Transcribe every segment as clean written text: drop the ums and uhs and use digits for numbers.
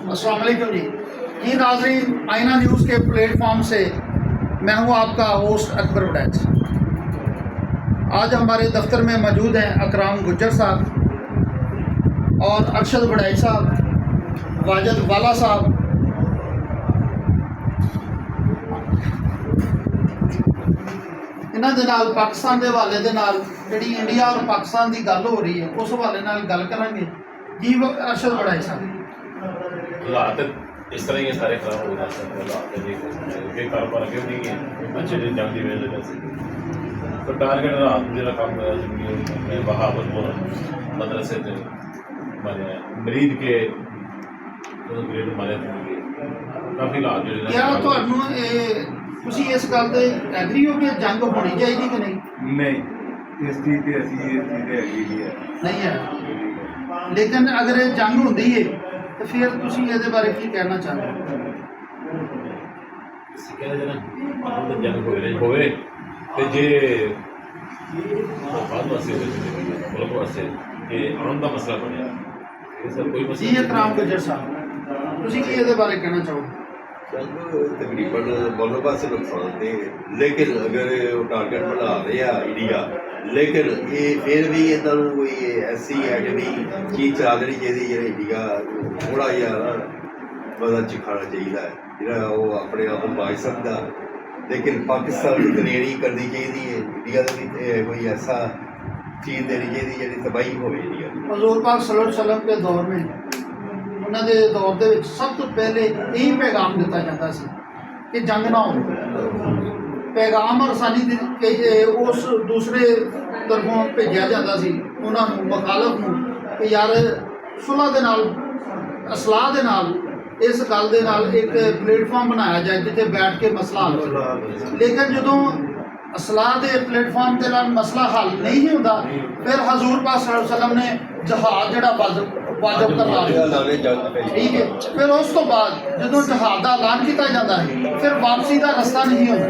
अस्सलाम वालेकुम जी नाजरीन, आईना न्यूज़ के प्लेटफॉर्म से मैं हूं आपका होस्ट अकबर वड़ैच। आज हमारे दफ्तर में मौजूद हैं अकराम गुज्जर साहब और अरशद वड़ैच साहब, वाजिद वाला साहब। इन्हां दे नाल पाकिस्तान के हवाले दे नाल जिहड़ी इंडिया और पाकिस्तान की गल हो रही है उस हवाले नाल गल करांगे जी। अरशद वड़ैच साहब, हालात इस तरह ही सारे खराब हो जाते हैं। हालात कारोबार अगे नहीं है अच्छे दिन जंग की वजह से तो टारगेट रात जो काम मैं बहावलपुर मदरसे से मारे मरीद के ग्रेड मारे काफ़ी हालात जो क्या ਤੁਹਾਨੂੰ ਤੁਸੀਂ ਇਸ ਗੱਲ ਤੇ ਐਗਰੀ ਹੋ ਕਿ ਜੰਗ ਹੋਣੀ ਚਾਹੀਦੀ ਕਿ ਨਹੀਂ? नहीं इस चीज़ से असी ये चीज़ हैगी नहीं है, लेकिन अगर ये जंग होती है तो फिर ਤੁਸੀਂ ਇਹਦੇ ਬਾਰੇ ਕੀ ਕਹਿਣਾ ਚਾਹੁੰਦੇ ਹੋ? ਕਹਿੰਦੇ ਨਾ ਆਪਾਂ ਜੰਗ ਹੋਵੇ ਤੇ ਜੇ ਬਾਅਦ ਵਾਸਤੇ ਮੁਲਕ ਵਾਸਤੇ ਇਹ ਆਉਣ ਦਾ ਮਸਲਾ ਬਣਿਆ ਇਹ ਸਰ ਕੋਈ ਮਸਲਾ ਜੀ ਅਕਰਾਮ ਗੁੱਜਰ ਸਾਹਿਬ, ਤੁਸੀਂ ਕੀ ਇਹਦੇ ਬਾਰੇ ਕਹਿਣਾ ਚਾਹੋਗੇ? तकरीबन दोनों पास नुकसान थे, लेकिन अगर टारगेट बना रहे हैं इंडिया, लेकिन ये फिर भी इन्हों कोई ऐसी एटमी चीज़ चला देनी चाहिए जो इंडिया थोड़ा जिहा बदल खाना चाहिए जो वो अपने आप माज सकता। लेकिन पाकिस्तान की तरेड़ी करनी चाहिए, इंडिया भी कोई ऐसा चीज़ देनी चाहिए जी तबाही हो इंडिया की। हज़ूर पाक सल्लल्लाहु अलैहि वसल्लम के दौर में उन्होंने दौर के सब तो पहले यही पैगाम दिता जाता सी कि जंग ना हो। पैगाम और रसानी उस दूसरे तरफों भेजा जाता सी उन्होंने मुखालफ नूं कि यार सुलह दे नाल असलाह दे नाल इस गल दे नाल एक प्लेटफॉर्म बनाया जाए जिथे बैठ के मसला हल हो। लेकिन जदों असलाह के प्लेटफॉर्म के नाल मसला हल नहीं होता फिर हजूर पाक सल्लल्लाहु अलैहि वसल्लम ने जहाज जिहड़ा वाजब करवा दिया, ठीक है। फिर उस तो बाद जो जहाज का ऐलान किया जाता है फिर वापसी का रस्ता नहीं होता।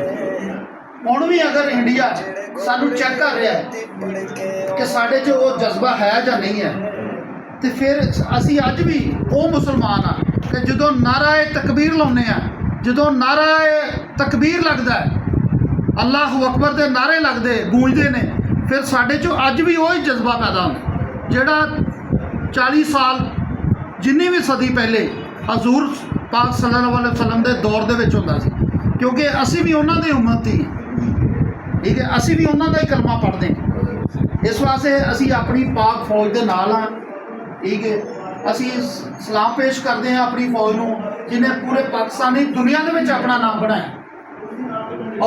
हुण भी अगर इंडिया सानू चेक कर रहा है कि साढ़े च वो जज्बा है या नहीं है तो फिर असी अज भी वो मुसलमान हाँ कि जो नाराए तकबीर लाने जो नाराए तकबीर लगता है अल्लाह अकबर के नारे लगते गूंजते हैं फिर साढ़े चो अज भी वही जज्बा पैदा होता जिहड़ा 40 साल जिन्नी भी सदी पहले हजूर पाक सल्लल्लाहु अलैहि वसल्लम के दौर दे विच हुंदा सी, क्योंकि असी भी उन्हां दे उम्मत ही, ठीक है। असी भी उन्हां दा ही कलमा पढ़ते हैं, इस वास्ते असी अपनी पाक फौज के नाल हाँ, ठीक है। असी सलाम पेश करते हैं अपनी फौज नूं जिन्हें पूरे पाकिस्तानी दुनिया दे विच अपना नाम बनाया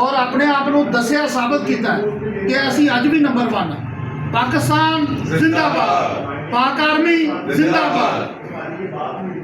और अपने आप को दसिया साबित किया कि असी अज भी नंबर 1 पाकिस्तान जिंदाबाद, पाक आर्मी जिंदाबाद।